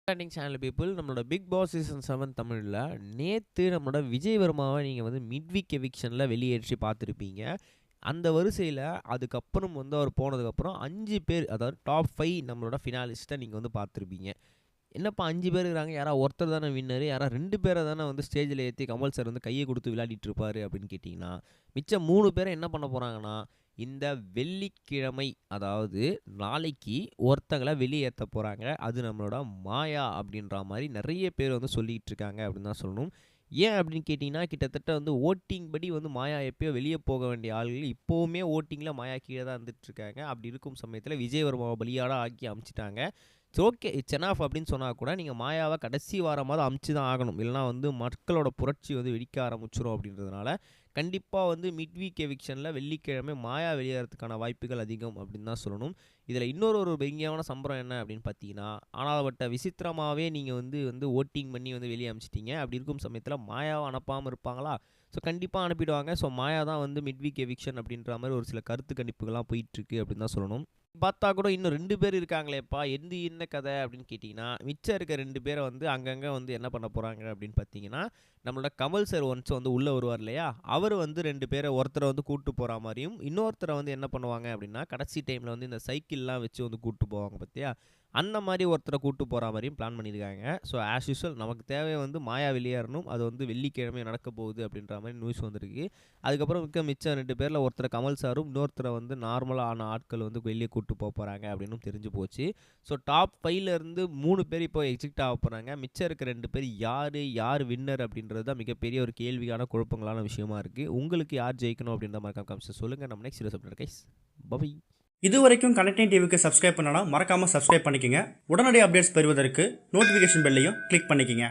Standing channel people நம்மளோட big Boss season 7 தமிழில் நேற்று நம்மளோட விஜய் வர்மாவை நீங்கள் வந்து மிட்வீக் எவிக்ஷனில் வெளியேற்றி பார்த்துருப்பீங்க. அந்த வரிசையில் அதுக்கப்புறம் வந்து அவர் போனதுக்கப்புறம் 5 பேர், அதாவது டாப் 5 நம்மளோட ஃபினாலிஸ்ட்டை நீங்கள் வந்து பார்த்துருப்பீங்க. என்னப்பா 5 பேர் இருக்கிறாங்க, யாராவது ஒருத்தர் தானே வின்னர், யாராவது 2 பேரை தானே வந்து ஸ்டேஜில் ஏற்றி கமல் சார் வந்து கையை கொடுத்து விளையாடிட்டு இருப்பாரு அப்படின்னு கேட்டிங்கன்னா, மிச்சம் 3 பேரை என்ன பண்ண போகிறாங்கன்னா, இந்த வெள்ளிக்கிழமை, அதாவது நாளைக்கு ஒருத்தங்களை வெளியேற்ற போகிறாங்க. அது நம்மளோட மாயா அப்படின்ற மாதிரி நிறைய பேர் வந்து சொல்லிகிட்டு இருக்காங்க அப்படின்னு தான் சொல்லணும். ஏன் அப்படின்னு கேட்டிங்கன்னா, கிட்டத்தட்ட வந்து ஓட்டிங் படி வந்து மாயா எப்பயோ வெளியே போக வேண்டிய ஆள்கள் இப்போவுமே ஓட்டிங்கில் மாயா கீழே தான் இருந்துட்டுருக்காங்க. அப்படி இருக்கும் சமயத்தில் விஜய் வர்மாவை பலியாட ஆக்கி அமுச்சிட்டாங்க. ஓகே, இட்ஸ் எனாஃப் அப்படின்னு சொன்னால் கூட நீங்கள் மாயாவை கடைசி வாரமாவது அமுச்சு தான் ஆகணும். இல்லைனா வந்து மக்களோட புரட்சி வந்து வெடிக்க ஆரம்பிச்சிடும். அப்படின்றதுனால கண்டிப்பாக வந்து மிட்வீக் எவிக்ஷனில் வெள்ளிக்கிழமை மாயா வெளியேறதுக்கான வாய்ப்புகள் அதிகம் அப்படின்னு தான் சொல்லணும். இதில் இன்னொரு பயங்கரமான சம்பரம் என்ன அப்படின்னு பார்த்தீங்கன்னா, ஆனால்பட்ட விசித்திரமாகவே நீங்கள் வந்து ஓட்டிங் பண்ணி வந்து வெளியே அனுப்பிச்சிட்டிங்க. அப்படி இருக்கும் சமயத்தில் மாயாவை அனுப்பாமல் இருப்பாங்களா? ஸோ கண்டிப்பாக அனுப்பிடுவாங்க. ஸோ மாயா தான் வந்து மிட்வீக் எவிக்ஷன் அப்படின்ற மாதிரி ஒரு சில கருத்து கணிப்புகள்லாம் போயிட்டுருக்கு அப்படின்னு தான் சொல்லணும். பார்த்தா கூட இன்னும் 2 பேர் இருக்காங்களேப்பா, என்ன கதை அப்படின்னு கேட்டிங்கன்னா, மிச்சம் இருக்க 2 பேரை வந்து அங்கங்கே வந்து என்ன பண்ண போகிறாங்க அப்படின்னு பார்த்தீங்கன்னா, நம்மளோட கமல் சார் ஒன்ஸ் வந்து உள்ளே வருவார் இல்லையா, அவர் வந்து 2 பேரை, ஒருத்தரை வந்து கூப்பிட்டு போகிற மாதிரியும், இன்னொருத்தரை வந்து என்ன பண்ணுவாங்க அப்படின்னா, கடைசி டைமில் வந்து இந்த சைக்கிள்லாம் வச்சு வந்து கூப்பிட்டு போவாங்க பார்த்தியா, அந்த மாதிரி ஒருத்தரை கூப்பிட்டு போகிற மாதிரியும் பிளான் பண்ணியிருக்காங்க. ஸோ ஆஸ் யூஸ்வல் நமக்கு தேவை வந்து மாயா வெளியேறணும். அது வந்து வெள்ளிக்கிழமை நடக்க போகுது அப்படின்ற மாதிரி நியூஸ் வந்திருக்கு. அதுக்கப்புறம் மிச்சம் 2 பேரில் ஒருத்தரை கமல் சாரும், இன்னொருத்தரை வந்து நார்மலான ஆட்கள் வந்து வெளியே கூப்பிட்டு போக போகிறாங்க அப்படின்னு தெரிஞ்சு போச்சு. ஸோ டாப் 5லேருந்து 3 பேர் இப்போ எக்ஸிட் ஆக போகிறாங்க. மிச்சம் இருக்க 2 பேர் யார் வின்னர் அப்படின்றது தான் மிகப்பெரிய ஒரு கேள்வியான குழப்பங்களான விஷயமா இருக்குது. உங்களுக்கு யார் ஜெயிக்கணும் அப்படின்ற மாதிரி காமிச்சு சொல்லுங்கள். நம்ம next video update guys. Bye. இது வரைக்கும் கனெக்டிங் டிவிக்கு சப்ஸ்கிரைப் பண்ணனா மறக்காம சப்ஸ்கிரைப் பண்ணிக்கங்க. உடனடி அப்டேட்ஸ் பெறுவதற்கு நோட்டிஃபிகேஷன் பெல்லையும் கிளிக் பண்ணிக்கங்க.